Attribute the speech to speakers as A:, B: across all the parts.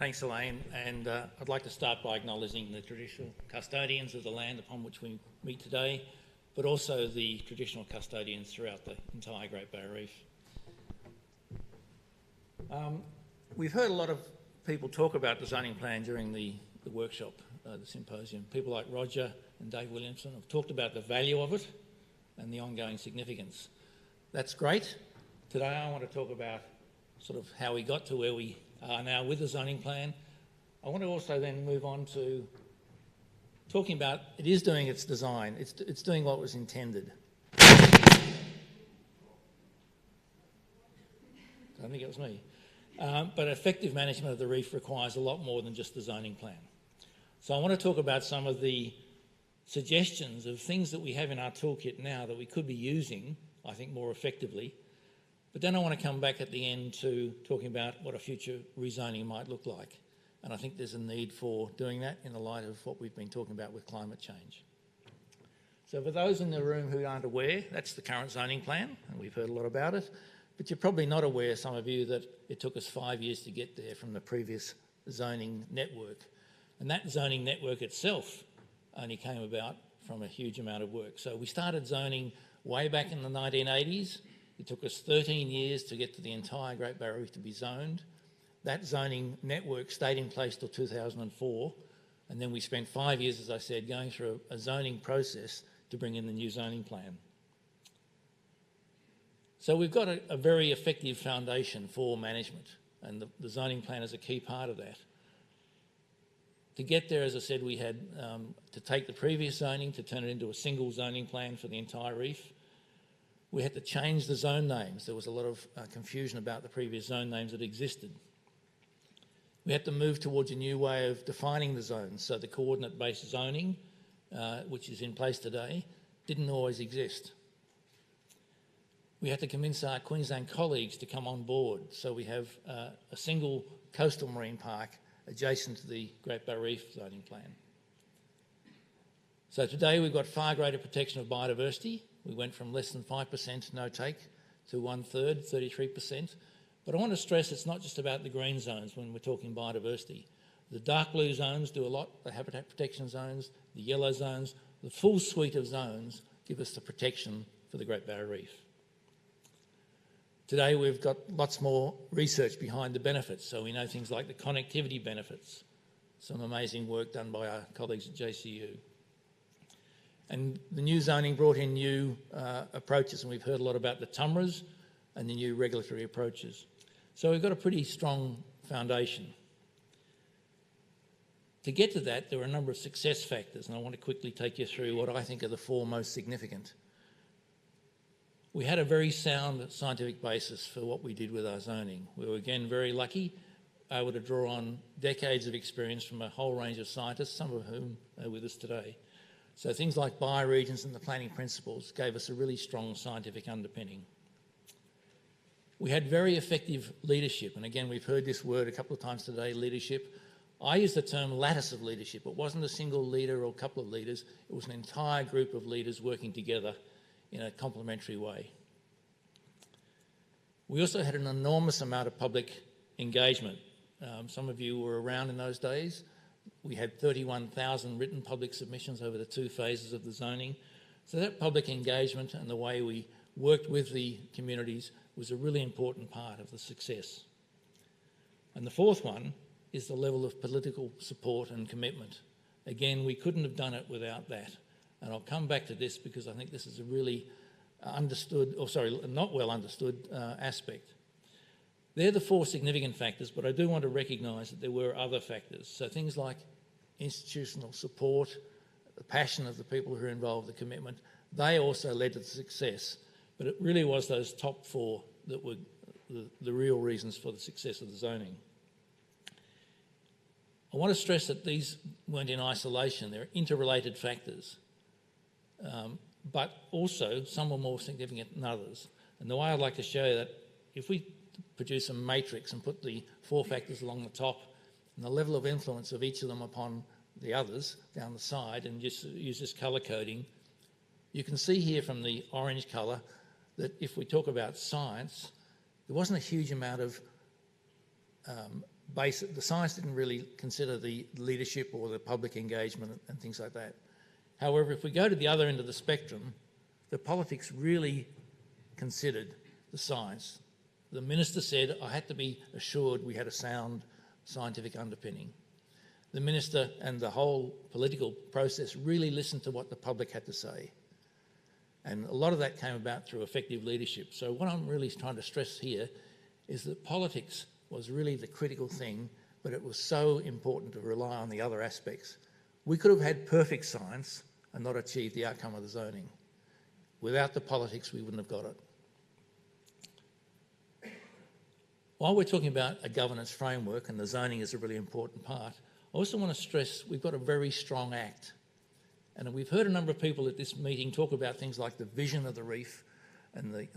A: Thanks, Elaine, and I'd like to start by acknowledging the traditional custodians of the land upon which we meet today, but also the traditional custodians throughout the entire Great Barrier Reef. We've heard a lot of people talk about the zoning plan during the workshop, the symposium. People like Roger and Dave Williamson have talked about the value of it and the ongoing significance. That's great. Today I want to talk about sort of how we got to where we are now with the zoning plan. I want to also then move on to talking about it is doing its design. It's doing what was intended. I don't think it was me. But effective management of the reef requires a lot more than just the zoning plan. So I want to talk about some of the suggestions of things that we have in our toolkit now that we could be using, I think, more effectively. But then I want to come back at the end to talking about what a future rezoning might look like. And I think there's a need for doing that in the light of what we've been talking about with climate change. So for those in the room who aren't aware, that's the current zoning plan, and we've heard a lot about it. But you're probably not aware, some of you, that it took us 5 years to get there from the previous zoning network. And that zoning network itself only came about from a huge amount of work. So we started zoning way back in the 1980s. It took us 13 years to get to the entire Great Barrier Reef to be zoned. That zoning network stayed in place till 2004. And then we spent 5 years, as I said, going through a zoning process to bring in the new zoning plan. So we've got a very effective foundation for management, and the zoning plan is a key part of that. To get there, as I said, we had to take the previous zoning to turn it into a single zoning plan for the entire reef. We had to change the zone names. There was a lot of confusion about the previous zone names that existed. We had to move towards a new way of defining the zones. So the coordinate-based zoning, which is in place today, didn't always exist. We had to convince our Queensland colleagues to come on board. So we have a single coastal marine park adjacent to the Great Barrier Reef zoning plan. So today we've got far greater protection of biodiversity. We went from less than 5% no-take to 1/3, 33%. But I want to stress it's not just about the green zones when we're talking biodiversity. The dark blue zones do a lot, the habitat protection zones, the yellow zones, the full suite of zones give us the protection for the Great Barrier Reef. Today we've got lots more research behind the benefits, so we know things like the connectivity benefits, some amazing work done by our colleagues at JCU. And the new zoning brought in new approaches, and we've heard a lot about the TUMRAs and the new regulatory approaches. So we've got a pretty strong foundation. To get to that, there are a number of success factors, and I want to quickly take you through what I think are the 4 most significant. We had a very sound scientific basis for what we did with our zoning. We were again very lucky, able to draw on decades of experience from a whole range of scientists, some of whom are with us today. So things like bioregions and the planning principles gave us a really strong scientific underpinning. We had very effective leadership, and again we've heard this word a couple of times today, leadership. I use the term lattice of leadership. It wasn't a single leader or a couple of leaders, it was an entire group of leaders working together in a complementary way. We also had an enormous amount of public engagement. Some of you were around in those days. We had 31,000 written public submissions over the 2 phases of the zoning. So that public engagement and the way we worked with the communities was a really important part of the success. And the 4th one is the level of political support and commitment. Again, we couldn't have done it without that. And I'll come back to this because I think this is a really not well understood aspect. They're the 4 significant factors, but I do want to recognise that there were other factors. So things like institutional support, the passion of the people who are involved, the commitment, they also led to the success. But it really was those top 4 that were the real reasons for the success of the zoning. I want to stress that these weren't in isolation. They're interrelated factors. But also some are more significant than others. And the way I'd like to show you that, if we produce a matrix and put the 4 factors along the top and the level of influence of each of them upon the others down the side, and just use this colour coding, you can see here from the orange colour that if we talk about science, there wasn't a huge amount of the science didn't really consider the leadership or the public engagement and things like that. However, if we go to the other end of the spectrum, the politics really considered the science. The minister said, I had to be assured we had a sound scientific underpinning. The minister and the whole political process really listened to what the public had to say. And a lot of that came about through effective leadership. So what I'm really trying to stress here is that politics was really the critical thing, but it was so important to rely on the other aspects. We could have had perfect science and not achieved the outcome of the zoning. Without the politics, we wouldn't have got it. While we're talking about a governance framework, and the zoning is a really important part, I also want to stress we've got a very strong act. And we've heard a number of people at this meeting talk about things like the vision of the reef and the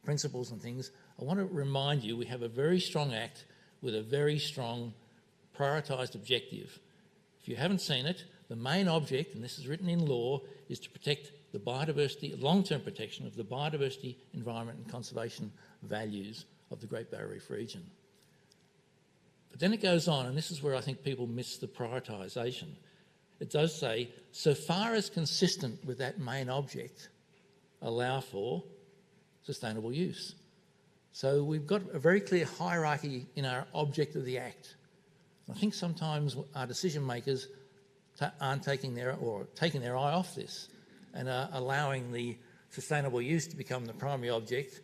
A: principles and things. I want to remind you we have a very strong act with a very strong prioritised objective. If you haven't seen it, the main object, and this is written in law, is to protect the biodiversity, long-term protection of the biodiversity, environment and conservation values of the Great Barrier Reef region. But then it goes on, and this is where I think people miss the prioritisation. It does say, so far as consistent with that main object, allow for sustainable use. So we've got a very clear hierarchy in our object of the Act. I think sometimes our decision makers aren't taking their eye off this and are allowing the sustainable use to become the primary object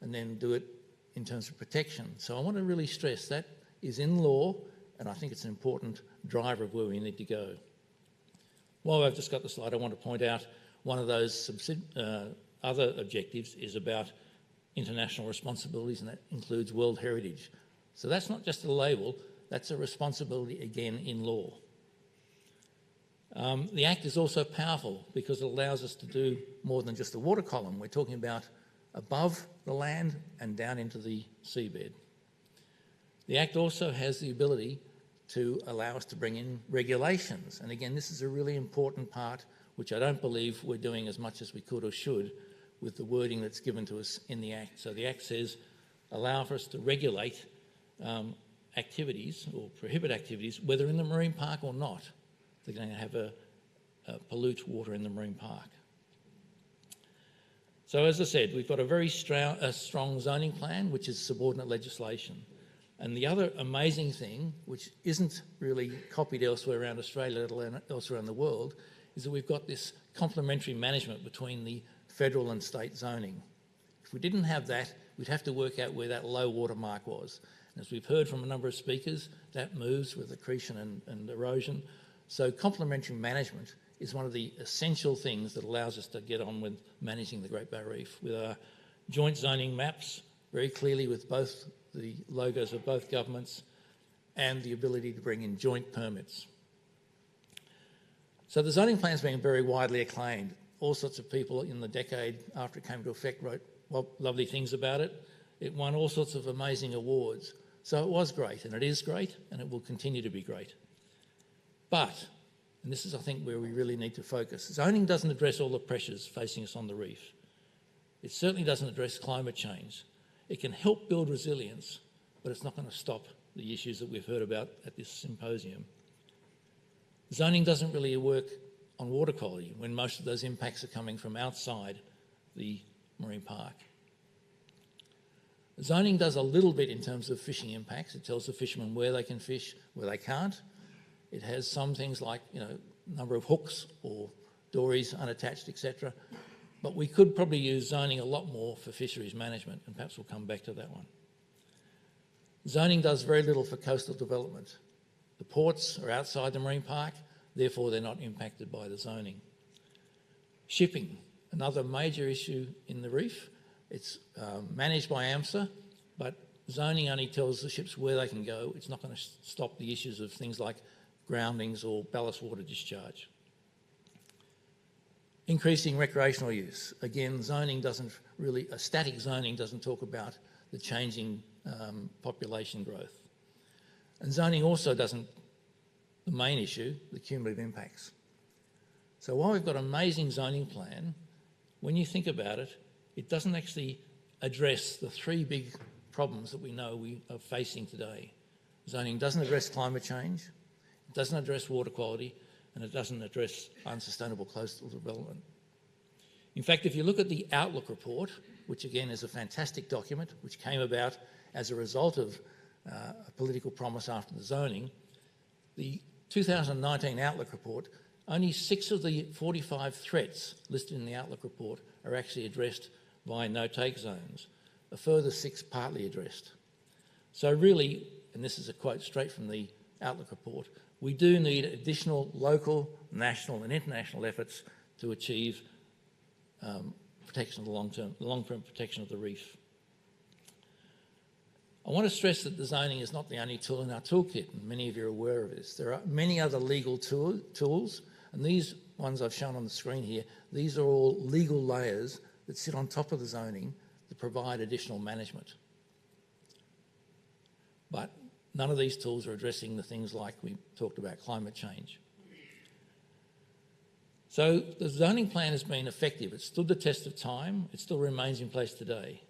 A: and then do it in terms of protection. So I want to really stress that is in law, and I think it's an important driver of where we need to go. While I've just got the slide, I want to point out one of those other objectives is about international responsibilities, and that includes World Heritage. So that's not just a label, that's a responsibility again in law. The Act is also powerful because it allows us to do more than just the water column. We're talking about above the land and down into the seabed. The Act also has the ability to allow us to bring in regulations. And again, this is a really important part, which I don't believe we're doing as much as we could or should with the wording that's given to us in the Act. So the Act says, allow for us to regulate activities or prohibit activities, whether in the marine park or not. They're going to have a pollute water in the marine park. So as I said, we've got a very strong zoning plan, which is subordinate legislation. And the other amazing thing, which isn't really copied elsewhere around Australia, let alone elsewhere around the world, is that we've got this complementary management between the federal and state zoning. If we didn't have that, we'd have to work out where that low water mark was. And as we've heard from a number of speakers, that moves with accretion and erosion. So complementary management is one of the essential things that allows us to get on with managing the Great Barrier Reef with our joint zoning maps, very clearly with both the logos of both governments, and the ability to bring in joint permits. So the zoning plan's been very widely acclaimed. All sorts of people in the decade after it came into effect wrote lovely things about it. It won all sorts of amazing awards. So it was great, and it is great, and it will continue to be great. But, and this is I think where we really need to focus, zoning doesn't address all the pressures facing us on the reef. It certainly doesn't address climate change. It can help build resilience, but it's not going to stop the issues that we've heard about at this symposium. Zoning doesn't really work on water quality when most of those impacts are coming from outside the marine park. Zoning does a little bit in terms of fishing impacts. It tells the fishermen where they can fish, where they can't. It has some things like, number of hooks or dories unattached, etc. But we could probably use zoning a lot more for fisheries management, and perhaps we'll come back to that one. Zoning does very little for coastal development. The ports are outside the marine park, therefore they're not impacted by the zoning. Shipping, another major issue in the reef. It's managed by AMSA, but zoning only tells the ships where they can go. It's not going to stop the issues of things like groundings or ballast water discharge. Increasing recreational use. Again, zoning doesn't really, a static zoning doesn't talk about the changing population growth. And zoning also doesn't, the main issue, the cumulative impacts. So while we've got an amazing zoning plan, when you think about it, it doesn't actually address the three big problems that we know we are facing today. Zoning doesn't address climate change, it doesn't address water quality, and it doesn't address unsustainable coastal development. In fact, if you look at the Outlook report, which again is a fantastic document, which came about as a result of a political promise after the zoning, the 2019 Outlook report, only 6 of the 45 threats listed in the Outlook report are actually addressed by no-take zones. A further 6 partly addressed. So really, and this is a quote straight from the Outlook report, we do need additional local, national and international efforts to achieve protection of the long-term protection of the reef. I want to stress that the zoning is not the only tool in our toolkit, and many of you are aware of this. There are many other legal tools, and these ones I've shown on the screen here, these are all legal layers that sit on top of the zoning to provide additional management. But none of these tools are addressing the things like we talked about, climate change. So the zoning plan has been effective. It stood the test of time. It still remains in place today.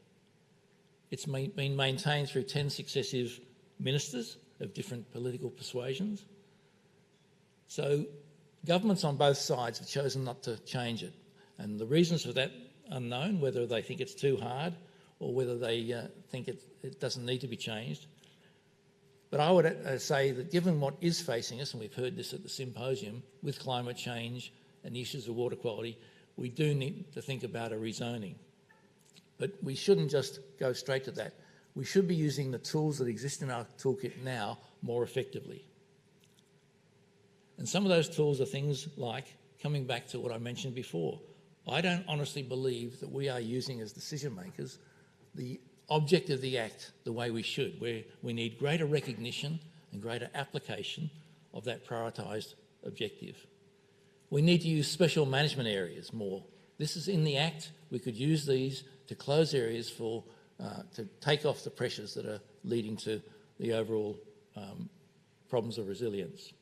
A: It's been maintained through 10 successive ministers of different political persuasions. So governments on both sides have chosen not to change it. And the reasons for that are unknown, whether they think it's too hard or whether they think it doesn't need to be changed. But I would say that given what is facing us, and we've heard this at the symposium, with climate change and the issues of water quality, we do need to think about a rezoning. But we shouldn't just go straight to that. We should be using the tools that exist in our toolkit now more effectively. And some of those tools are things like, coming back to what I mentioned before, I don't honestly believe that we are using as decision makers the object of the Act the way we should, where we need greater recognition and greater application of that prioritised objective. We need to use special management areas more. This is in the Act. We could use these to close areas to take off the pressures that are leading to the overall problems of resilience.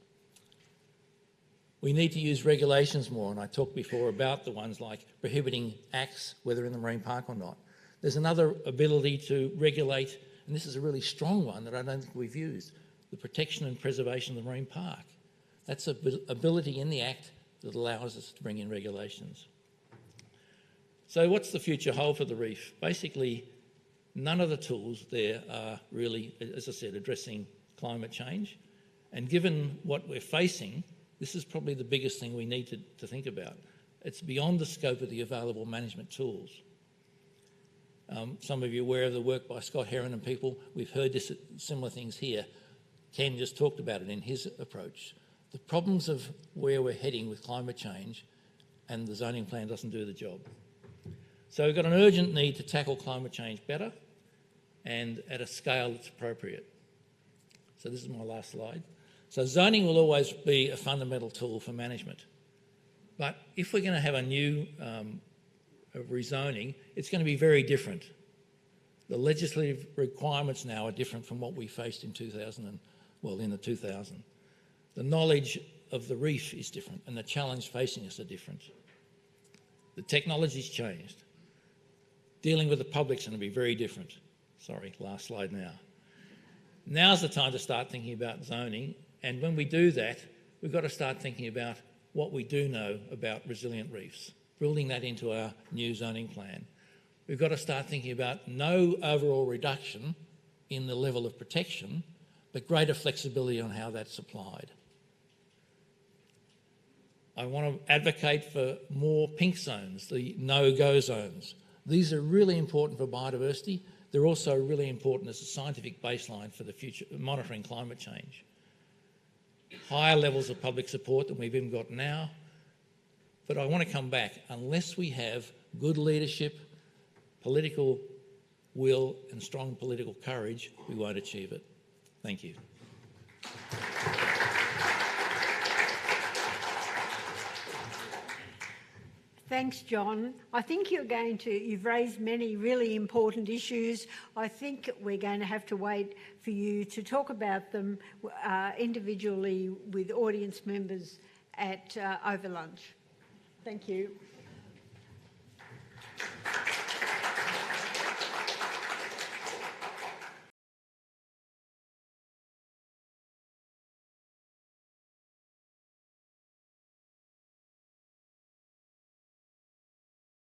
A: We need to use regulations more, and I talked before about the ones like prohibiting acts, whether in the marine park or not. There's another ability to regulate, and this is a really strong one that I don't think we've used, the protection and preservation of the marine park. That's an ability in the Act that allows us to bring in regulations. So what's the future hold for the reef? Basically, none of the tools there are really, as I said, addressing climate change. And given what we're facing, this is probably the biggest thing we need to think about. It's beyond the scope of the available management tools. Some of you are aware of the work by Scott Heron and people. We've heard similar things here. Ken just talked about it in his approach. The problems of where we're heading with climate change, and the zoning plan doesn't do the job. So we've got an urgent need to tackle climate change better and at a scale that's appropriate. So this is my last slide. So zoning will always be a fundamental tool for management. But if we're going to have a new rezoning, it's going to be very different. The legislative requirements now are different from what we faced in the 2000s. The knowledge of the reef is different, and the challenge facing us are different. The technology's changed. Dealing with the public's going to be very different. Sorry, last slide now. Now's the time to start thinking about zoning, and when we do that, we've got to start thinking about what we do know about resilient reefs, building that into our new zoning plan. We've got to start thinking about no overall reduction in the level of protection, but greater flexibility on how that's applied. I want to advocate for more pink zones, the no-go zones. These are really important for biodiversity. They're also really important as a scientific baseline for the future monitoring climate change. Higher levels of public support than we've even got now. But I want to come back. Unless we have good leadership, political will and strong political courage, we won't achieve it. Thank you.
B: Thanks, John. I think you've raised many really important issues. I think we're going to have to wait for you to talk about them individually with audience members over lunch. Thank you.